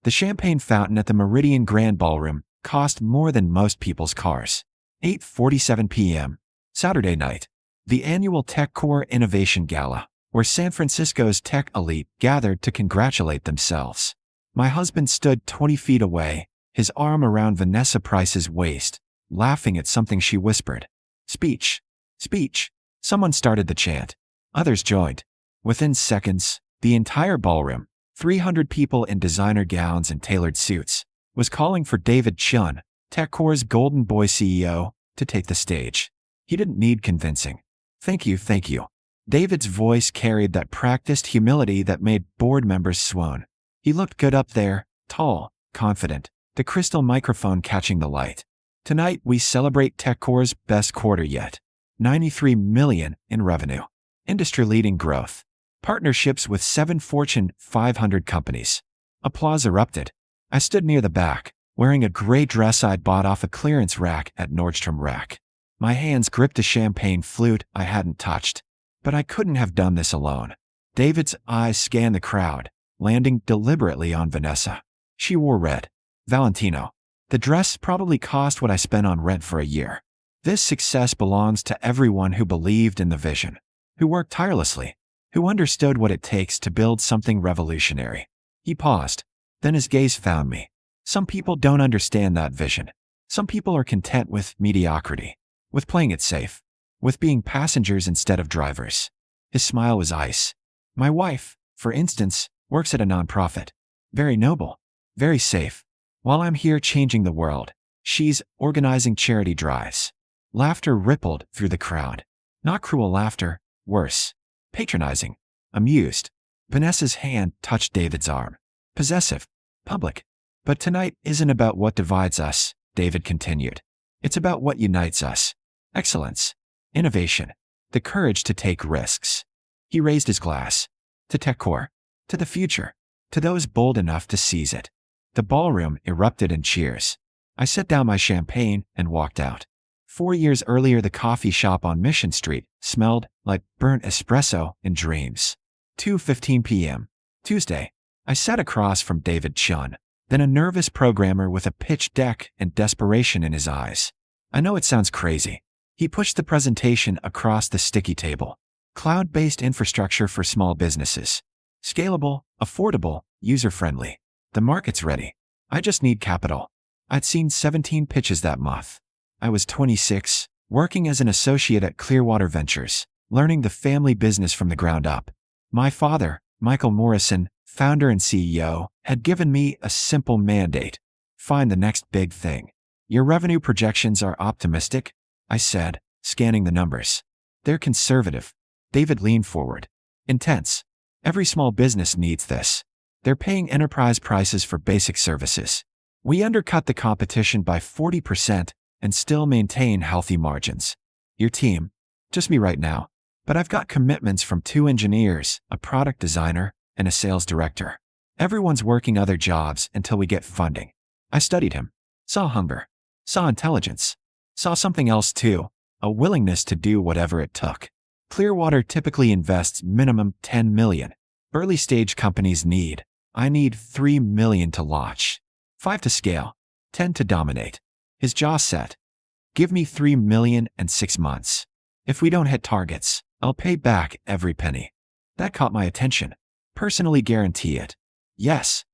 The champagne fountain at the Meridian Grand Ballroom cost more than most people's cars. 8:47 p.m. Saturday night. The annual TechCore Innovation Gala, where San Francisco's tech elite gathered to congratulate themselves. My husband stood 20 feet away, his arm around Vanessa Price's waist, laughing at something she whispered. Speech. Speech. Someone started the chant. Others joined. Within seconds, the entire ballroom, 300 people in designer gowns and tailored suits, was calling for David Chen, TechCore's golden boy CEO, to take the stage. He didn't need convincing. Thank you, thank you. David's voice carried that practiced humility that made board members swoon. He looked good up there, tall, confident, the crystal microphone catching the light. Tonight we celebrate TechCore's best quarter yet. $93 million in revenue. Industry-leading growth. Partnerships with 7 Fortune 500 companies. Applause erupted. I stood near the back, wearing a gray dress I'd bought off a clearance rack at Nordstrom Rack. My hands gripped a champagne flute I hadn't touched. But I couldn't have done this alone. David's eyes scanned the crowd, landing deliberately on Vanessa. She wore red. Valentino. The dress probably cost what I spent on rent for a year. This success belongs to everyone who believed in the vision, who worked tirelessly, who understood what it takes to build something revolutionary. He paused. Then his gaze found me. Some people don't understand that vision. Some people are content with mediocrity, with playing it safe, with being passengers instead of drivers. His smile was ice. My wife, for instance, works at a nonprofit. Very noble, very safe. While I'm here changing the world, she's organizing charity drives. Laughter rippled through the crowd. Not cruel laughter, worse. Patronizing. Amused. Vanessa's hand touched David's arm. Possessive. Public. But tonight isn't about what divides us, David continued. It's about what unites us. Excellence. Innovation. The courage to take risks. He raised his glass. To TechCore. To the future. To those bold enough to seize it. The ballroom erupted in cheers. I set down my champagne and walked out. 4 years earlier, the coffee shop on Mission Street smelled like burnt espresso in dreams. 2:15 p.m. Tuesday. I sat across from David Chen, then a nervous programmer with a pitch deck and desperation in his eyes. I know it sounds crazy. He pushed the presentation across the sticky table. Cloud-based infrastructure for small businesses. Scalable, affordable, user-friendly. The market's ready. I just need capital. I'd seen 17 pitches that month. I was 26, working as an associate at Clearwater Ventures, learning the family business from the ground up. My father, Michael Morrison, founder and CEO, had given me a simple mandate. Find the next big thing. Your revenue projections are optimistic, I said, scanning the numbers. They're conservative. David leaned forward. Intense. Every small business needs this. They're paying enterprise prices for basic services. We undercut the competition by 40% and still maintain healthy margins. Your team? Just me right now. But I've got commitments from 2 engineers, a product designer, and a sales director. Everyone's working other jobs until we get funding. I studied him. Saw hunger. Saw intelligence. Saw something else too, a willingness to do whatever it took. Clearwater typically invests minimum $10 million. Early stage companies need. I need $3 million to launch. 5 to scale. 10 to dominate. His jaw set. Give me $3 million and 6 months. If we don't hit targets, I'll pay back every penny. That caught my attention. Personally guarantee it. Yes.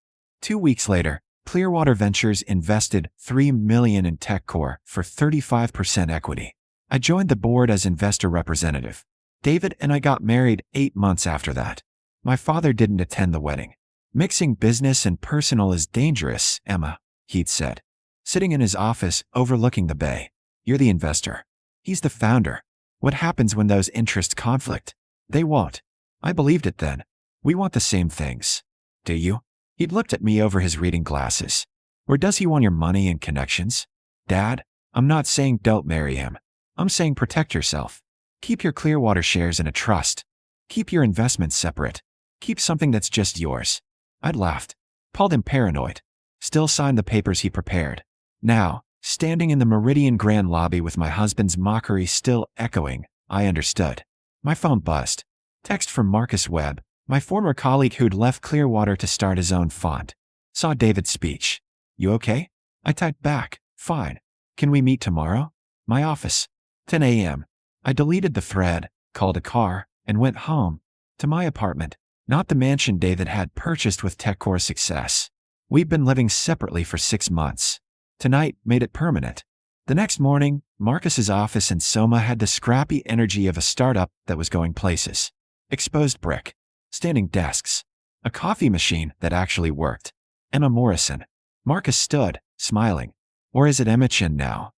2 weeks later, Clearwater Ventures invested $3 million in TechCore for 35% equity. I joined the board as investor representative. David and I got married 8 months after that. My father didn't attend the wedding. Mixing business and personal is dangerous, Emma, he'd said. Sitting in his office overlooking the bay. You're the investor. He's the founder. What happens when those interests conflict? They won't. I believed it then. We want the same things. Do you? He'd looked at me over his reading glasses. Or does he want your money and connections? Dad, I'm not saying don't marry him. I'm saying protect yourself. Keep your Clearwater shares in a trust. Keep your investments separate. Keep something that's just yours. I'd laughed. Called him paranoid. Still signed the papers he prepared. Now, standing in the Meridian Grand lobby with my husband's mockery still echoing, I understood. My phone buzzed. Text from Marcus Webb, my former colleague who'd left Clearwater to start his own fund. Saw David's speech. You okay? I typed back. Fine. Can we meet tomorrow? My office. 10 a.m. I deleted the thread, called a car, and went home. To my apartment. Not the mansion David had purchased with TechCore success. We've been living separately for 6 months. Tonight made it permanent. The next morning, Marcus's office in Soma had the scrappy energy of a startup that was going places. Exposed brick. Standing desks. A coffee machine that actually worked. Emma Morrison. Marcus stood, smiling. Or is it Emma Chen now?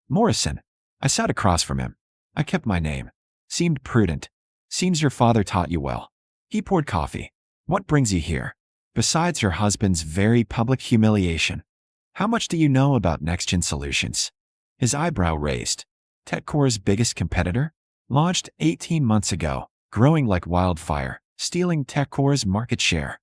Morrison. I sat across from him. I kept my name. Seemed prudent. Seems your father taught you well. He poured coffee. What brings you here? Besides your husband's very public humiliation. How much do you know about next-gen solutions? His eyebrow raised. TechCore's biggest competitor? Launched 18 months ago, growing like wildfire, stealing TechCore's market share.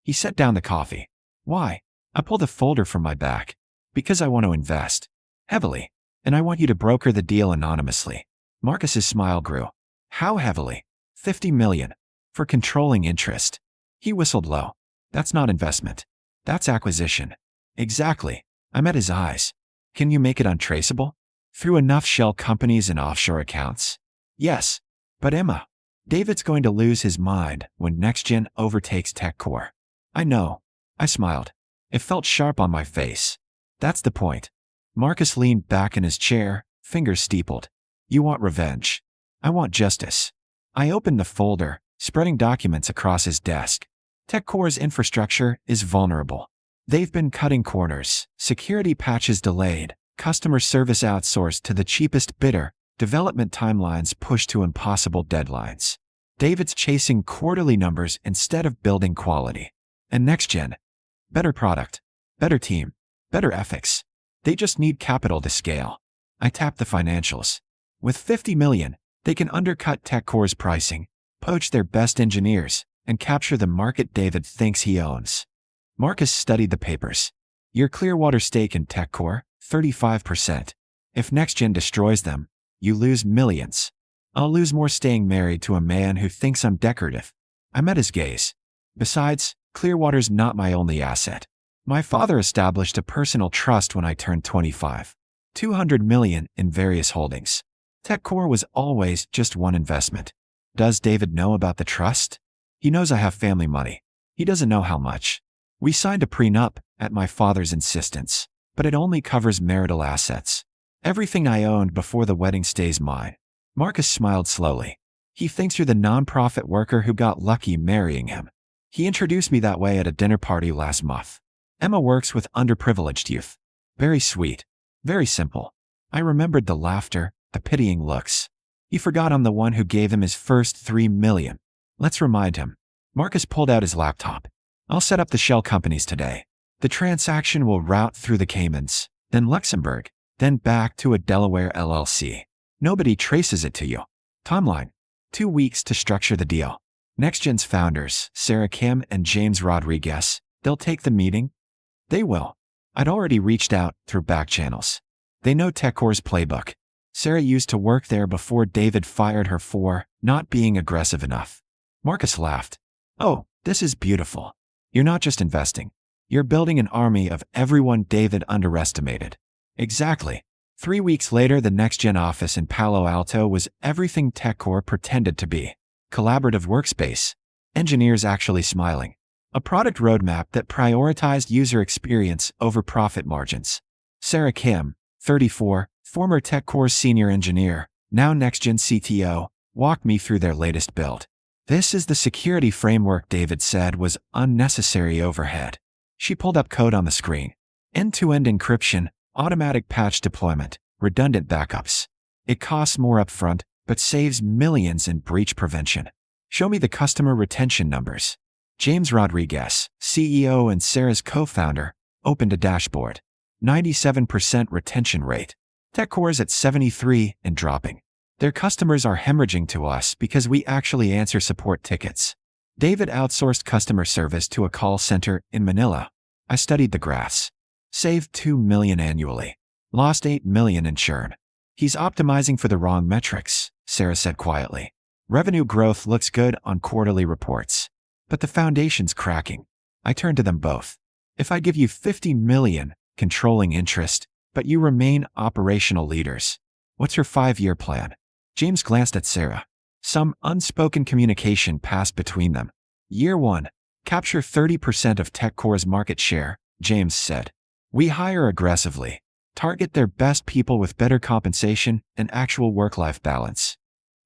He set down the coffee. Why? I pulled a folder from my back. Because I want to invest. Heavily. And I want you to broker the deal anonymously. Marcus's smile grew. How heavily? 50 million. For controlling interest. He whistled low. That's not investment. That's acquisition. Exactly. I met his eyes. Can you make it untraceable? Through enough shell companies and offshore accounts? Yes. But Emma, David's going to lose his mind when NextGen overtakes TechCore. I know. I smiled. It felt sharp on my face. That's the point. Marcus leaned back in his chair, fingers steepled. You want revenge. I want justice. I opened the folder, spreading documents across his desk. TechCore's infrastructure is vulnerable. They've been cutting corners, security patches delayed, customer service outsourced to the cheapest bidder, development timelines pushed to impossible deadlines. David's chasing quarterly numbers instead of building quality. And NextGen? Better product, better team, better ethics. They just need capital to scale. I tapped the financials. With 50 million, they can undercut TechCore's pricing, poach their best engineers, and capture the market David thinks he owns. Marcus studied the papers. Your Clearwater stake in TechCore, 35%. If NextGen destroys them, you lose millions. I'll lose more staying married to a man who thinks I'm decorative. I met his gaze. Besides, Clearwater's not my only asset. My father established a personal trust when I turned 25. 200 million in various holdings. TechCore was always just one investment. Does David know about the trust? He knows I have family money. He doesn't know how much. We signed a prenup at my father's insistence, but it only covers marital assets. Everything I owned before the wedding stays mine. Marcus smiled slowly. He thinks you're the nonprofit worker who got lucky marrying him. He introduced me that way at a dinner party last month. Emma works with underprivileged youth. Very sweet. Very simple. I remembered the laughter, the pitying looks. He forgot I'm the one who gave him his first 3 million. Let's remind him. Marcus pulled out his laptop. I'll set up the shell companies today. The transaction will route through the Caymans, then Luxembourg, then back to a Delaware LLC. Nobody traces it to you. Timeline. 2 weeks to structure the deal. NextGen's founders, Sarah Kim and James Rodriguez, they'll take the meeting? They will. I'd already reached out through back channels. They know TechCore's playbook. Sarah used to work there before David fired her for not being aggressive enough. Marcus laughed. Oh, this is beautiful. You're not just investing. You're building an army of everyone David underestimated. Exactly. 3 weeks later, the NextGen office in Palo Alto was everything TechCore pretended to be. Collaborative workspace. Engineers actually smiling. A product roadmap that prioritized user experience over profit margins. Sarah Kim, 34, former TechCore senior engineer, now NextGen CTO, walked me through their latest build. This is the security framework David said was unnecessary overhead. She pulled up code on the screen. End-to-end encryption, automatic patch deployment, redundant backups. It costs more upfront, but saves millions in breach prevention. Show me the customer retention numbers. James Rodriguez, CEO and Sarah's co-founder, opened a dashboard. 97% retention rate. TechCore's at 73 and dropping. Their customers are hemorrhaging to us because we actually answer support tickets. David outsourced customer service to a call center in Manila. I studied the graphs. Saved 2 million annually. Lost 8 million in churn. He's optimizing for the wrong metrics, Sarah said quietly. Revenue growth looks good on quarterly reports. But the foundation's cracking. I turned to them both. If I give you 50 million, controlling interest, but you remain operational leaders, what's your 5-year plan? James glanced at Sarah. Some unspoken communication passed between them. Year 1. Capture 30% of TechCore's market share, James said. We hire aggressively. Target their best people with better compensation and actual work-life balance.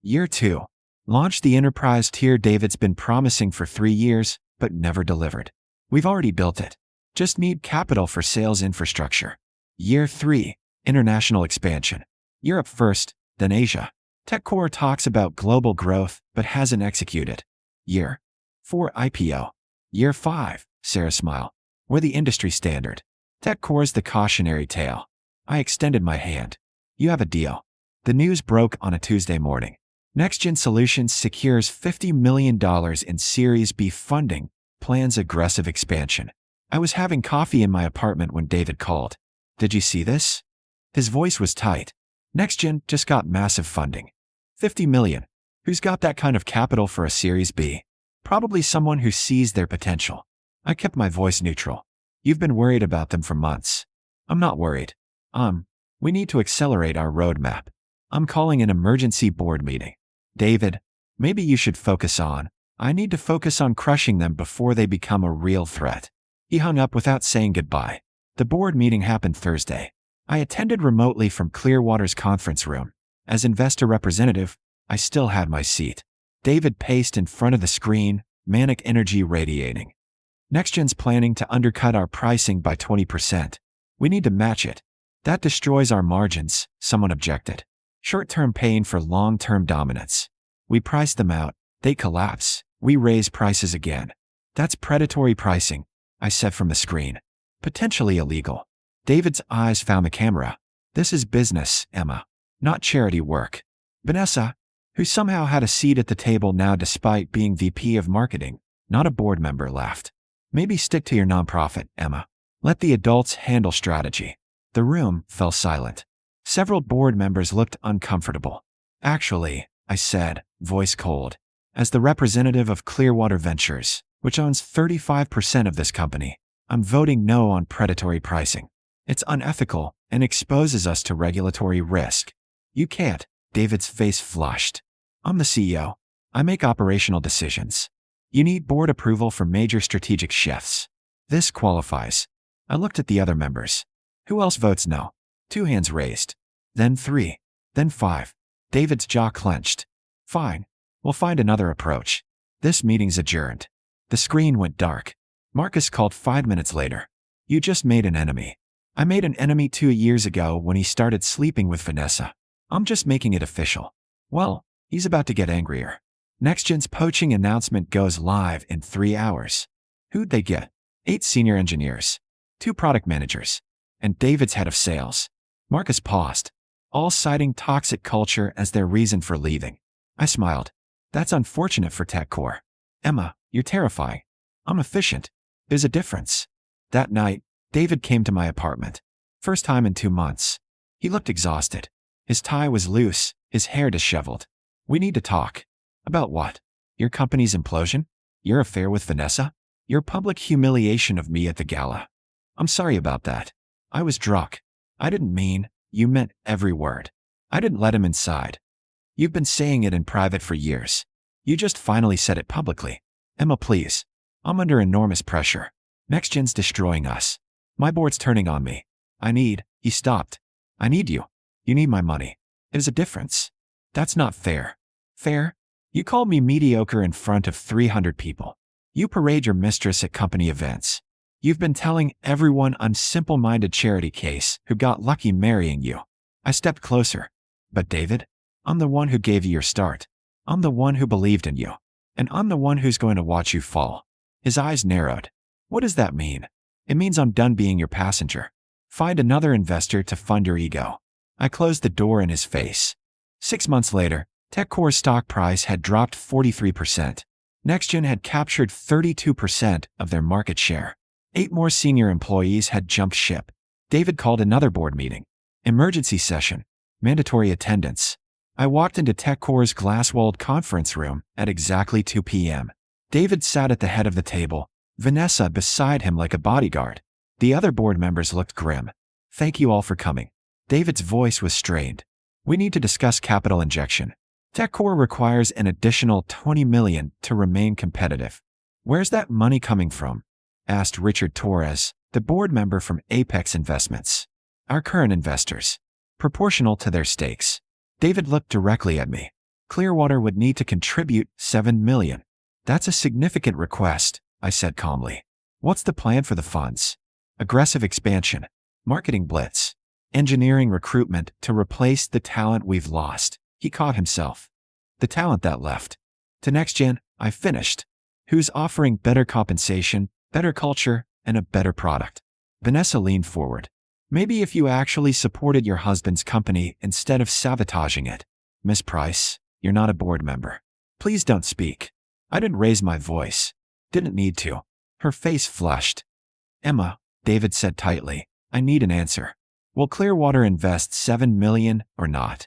Year 2. Launch the enterprise tier David's been promising for 3 years, but never delivered. We've already built it. Just need capital for sales infrastructure. Year 3. International expansion. Europe first, then Asia. TechCore talks about global growth, but hasn't executed. Year 4. IPO. Year 5. Sarah smiled. We're the industry standard. TechCore's the cautionary tale. I extended my hand. You have a deal. The news broke on a Tuesday morning. NextGen Solutions secures $50 million in Series B funding, plans aggressive expansion. I was having coffee in my apartment when David called. Did you see this? His voice was tight. NextGen just got massive funding. 50 million. Who's got that kind of capital for a Series B? Probably someone who sees their potential. I kept my voice neutral. You've been worried about them for months. I'm not worried. We need to accelerate our roadmap. I'm calling an emergency board meeting. David, maybe you should I need to focus on crushing them before they become a real threat. He hung up without saying goodbye. The board meeting happened Thursday. I attended remotely from Clearwater's conference room. As investor representative, I still had my seat. David paced in front of the screen, manic energy radiating. NextGen's planning to undercut our pricing by 20%. We need to match it. That destroys our margins, someone objected. Short-term pain for long-term dominance. We price them out, they collapse, we raise prices again. That's predatory pricing, I said from the screen. Potentially illegal. David's eyes found the camera. This is business, Emma, not charity work. Vanessa, who somehow had a seat at the table now despite being VP of marketing, not a board member, laughed. Maybe stick to your nonprofit, Emma. Let the adults handle strategy. The room fell silent. Several board members looked uncomfortable. Actually, I said, voice cold, as the representative of Clearwater Ventures, which owns 35% of this company, I'm voting no on predatory pricing. It's unethical and exposes us to regulatory risk. You can't. David's face flushed. I'm the CEO. I make operational decisions. You need board approval for major strategic shifts. This qualifies. I looked at the other members. Who else votes no? 2 hands raised. Then 3. Then 5. David's jaw clenched. Fine. We'll find another approach. This meeting's adjourned. The screen went dark. Marcus called 5 minutes later. You just made an enemy. I made an enemy 2 years ago when he started sleeping with Vanessa. I'm just making it official. Well, he's about to get angrier. NextGen's poaching announcement goes live in 3 hours. Who'd they get? 8 senior engineers, 2 product managers, and David's head of sales. Marcus paused, all citing toxic culture as their reason for leaving. I smiled. That's unfortunate for TechCore. Emma, you're terrifying. I'm efficient. There's a difference. That night, David came to my apartment. First time in 2 months. He looked exhausted. His tie was loose, his hair disheveled. We need to talk. About what? Your company's implosion? Your affair with Vanessa? Your public humiliation of me at the gala? I'm sorry about that. I was drunk. I didn't mean, you meant every word. I didn't let him inside. You've been saying it in private for years. You just finally said it publicly. Emma, please. I'm under enormous pressure. NextGen's destroying us. My board's turning on me. He stopped. I need you. You need my money. There's a difference. That's not fair. Fair? You called me mediocre in front of 300 people. You parade your mistress at company events. You've been telling everyone I'm simple-minded charity case who got lucky marrying you. I stepped closer. But David, I'm the one who gave you your start. I'm the one who believed in you. And I'm the one who's going to watch you fall. His eyes narrowed. What does that mean? It means I'm done being your passenger. Find another investor to fund your ego. I closed the door in his face. 6 months later, TechCore's stock price had dropped 43%. NextGen had captured 32% of their market share. 8 more senior employees had jumped ship. David called another board meeting. Emergency session. Mandatory attendance. I walked into TechCore's glass-walled conference room at exactly 2 p.m. David sat at the head of the table, Vanessa beside him like a bodyguard. The other board members looked grim. Thank you all for coming. David's voice was strained. We need to discuss capital injection. TechCore requires an additional $20 million to remain competitive. Where's that money coming from? Asked Richard Torres, the board member from Apex Investments. Our current investors. Proportional to their stakes. David looked directly at me. Clearwater would need to contribute $7 million. That's a significant request, I said calmly. What's the plan for the funds? Aggressive expansion. Marketing blitz. Engineering recruitment to replace the talent we've lost. He caught himself. The talent that left. To NextGen, I finished. Who's offering better compensation, better culture, and a better product? Vanessa leaned forward. Maybe if you actually supported your husband's company instead of sabotaging it. Miss Price, you're not a board member. Please don't speak. I didn't raise my voice. Didn't need to. Her face flushed. Emma, David said tightly, I need an answer. Will Clearwater invest $7 million or not?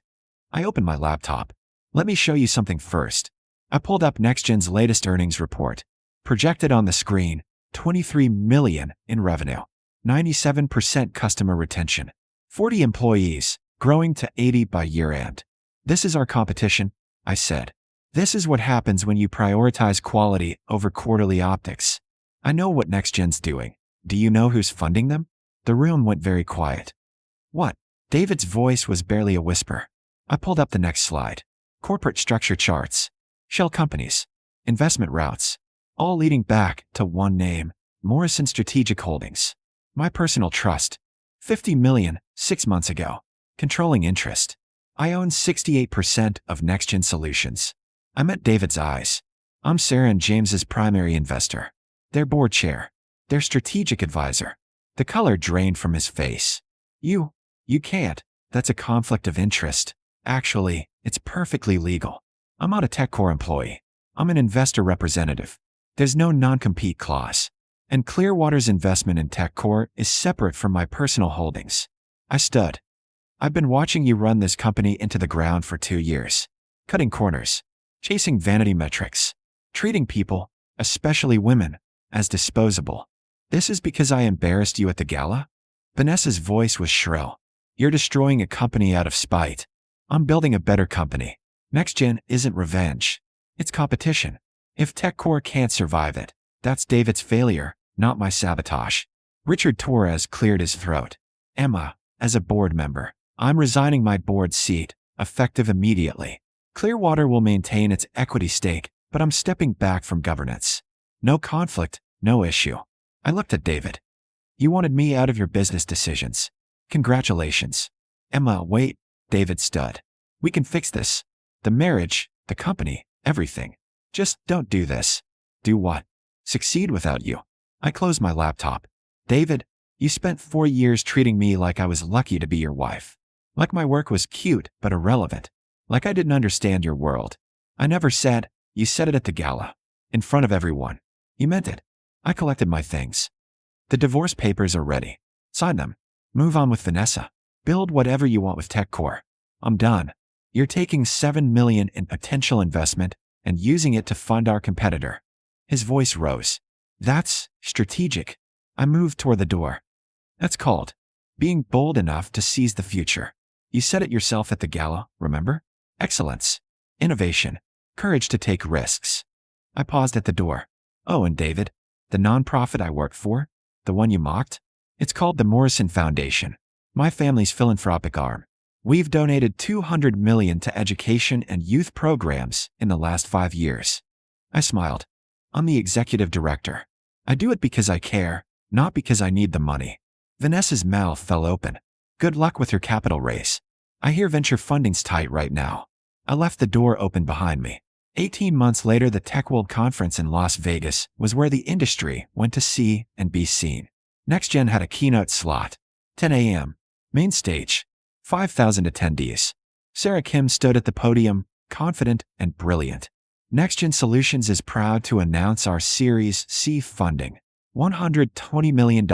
I opened my laptop. Let me show you something first. I pulled up NextGen's latest earnings report. Projected on the screen, $23 million in revenue. 97% customer retention. 40 employees, growing to 80 by year-end. This is our competition, I said. This is what happens when you prioritize quality over quarterly optics. I know what NextGen's doing. Do you know who's funding them? The room went very quiet. What? David's voice was barely a whisper. I pulled up the next slide. Corporate structure charts. Shell companies. Investment routes. All leading back to one name, Morrison Strategic Holdings. My personal trust. $50 million, 6 months ago. Controlling interest. I own 68% of NextGen Solutions. I met David's eyes. I'm Sarah and James's primary investor. Their board chair. Their strategic advisor. The color drained from his face. You can't. That's a conflict of interest. Actually, it's perfectly legal. I'm not a TechCore employee. I'm an investor representative. There's no non-compete clause. And Clearwater's investment in TechCore is separate from my personal holdings. I stood. I've been watching you run this company into the ground for 2 years. Cutting corners. Chasing vanity metrics. Treating people, especially women, as disposable. This is because I embarrassed you at the gala? Vanessa's voice was shrill. You're destroying a company out of spite. I'm building a better company. NextGen isn't revenge. It's competition. If TechCore can't survive it, that's David's failure, not my sabotage. Richard Torres cleared his throat. Emma, as a board member, I'm resigning my board seat, effective immediately. Clearwater will maintain its equity stake, but I'm stepping back from governance. No conflict, no issue. I looked at David. You wanted me out of your business decisions. Congratulations. Emma, wait, David stood. We can fix this. The marriage, the company, everything. Just don't do this. Do what? Succeed without you. I closed my laptop. David, you spent 4 years treating me like I was lucky to be your wife. Like my work was cute but irrelevant. Like I didn't understand your world. I never said, you said it at the gala. In front of everyone. You meant it. I collected my things. The divorce papers are ready. Sign them. Move on with Vanessa. Build whatever you want with TechCore. I'm done. You're taking $7 million in potential investment and using it to fund our competitor. His voice rose. That's strategic. I moved toward the door. That's called being bold enough to seize the future. You said it yourself at the gala, remember? Excellence. Innovation. Courage to take risks. I paused at the door. Oh, and David, the nonprofit I work for, the one you mocked? It's called the Morrison Foundation, my family's philanthropic arm. We've donated $200 million to education and youth programs in the last 5 years. I smiled. I'm the executive director. I do it because I care, not because I need the money. Vanessa's mouth fell open. Good luck with your capital raise. I hear venture funding's tight right now. I left the door open behind me. 18 months later, the Tech World Conference in Las Vegas was where the industry went to see and be seen. NextGen had a keynote slot. 10 a.m. Main stage. 5,000 attendees. Sarah Kim stood at the podium, confident and brilliant. NextGen Solutions is proud to announce our Series C funding. $120 million,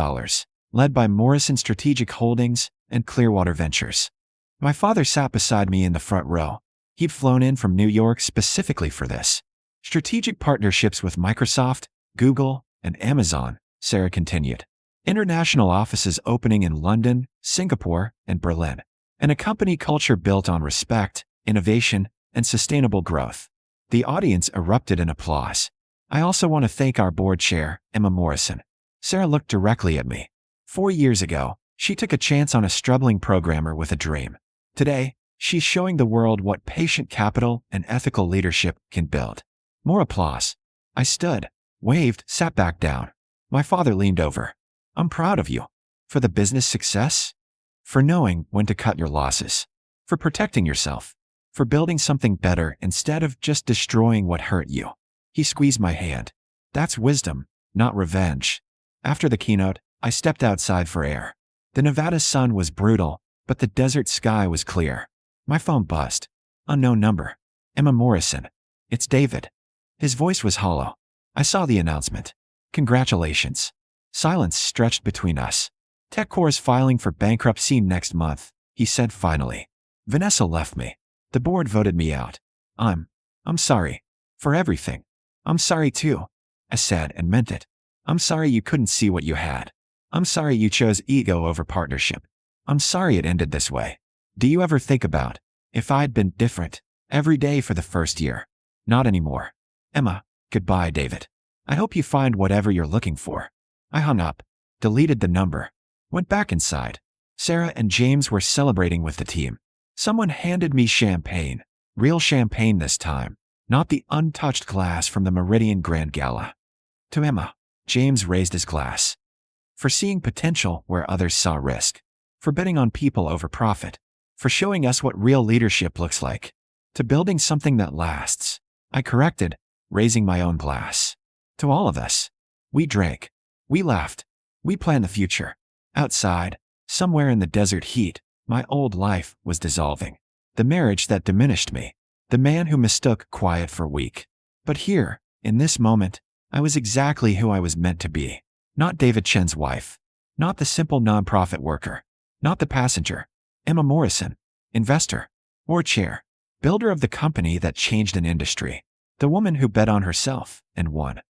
led by Morrison Strategic Holdings and Clearwater Ventures. My father sat beside me in the front row. He'd flown in from New York specifically for this. Strategic partnerships with Microsoft, Google, and Amazon, Sarah continued. International offices opening in London, Singapore, and Berlin. And a company culture built on respect, innovation, and sustainable growth. The audience erupted in applause. I also want to thank our board chair, Emma Morrison. Sarah looked directly at me. 4 years ago, she took a chance on a struggling programmer with a dream. Today, she's showing the world what patient capital and ethical leadership can build. More applause. I stood, waved, sat back down. My father leaned over. I'm proud of you. For the business success? For knowing when to cut your losses. For protecting yourself. For building something better instead of just destroying what hurt you. He squeezed my hand. That's wisdom, not revenge. After the keynote, I stepped outside for air. The Nevada sun was brutal, but the desert sky was clear. My phone buzzed. Unknown number. Emma Morrison. It's David. His voice was hollow. I saw the announcement. Congratulations. Silence stretched between us. TechCore is filing for bankruptcy next month, he said finally. Vanessa left me. The board voted me out. I'm sorry. For everything. I'm sorry too. I said and meant it. I'm sorry you couldn't see what you had. I'm sorry you chose ego over partnership. I'm sorry it ended this way. Do you ever think about, if I'd been different, every day for the first year? Not anymore. Emma, goodbye, David. I hope you find whatever you're looking for. I hung up, deleted the number, went back inside. Sarah and James were celebrating with the team. Someone handed me champagne, real champagne this time, not the untouched glass from the Meridian Grand Gala. To Emma, James raised his glass. For seeing potential where others saw risk. For betting on people over profit. For showing us what real leadership looks like. To building something that lasts. I corrected, raising my own glass. To all of us. We drank. We laughed. We planned the future. Outside, somewhere in the desert heat, my old life was dissolving. The marriage that diminished me. The man who mistook quiet for weak. But here, in this moment, I was exactly who I was meant to be. Not David Chen's wife. Not the simple nonprofit worker. Not the passenger. Emma Morrison. Investor. Or chair. Builder of the company that changed an industry. The woman who bet on herself and won.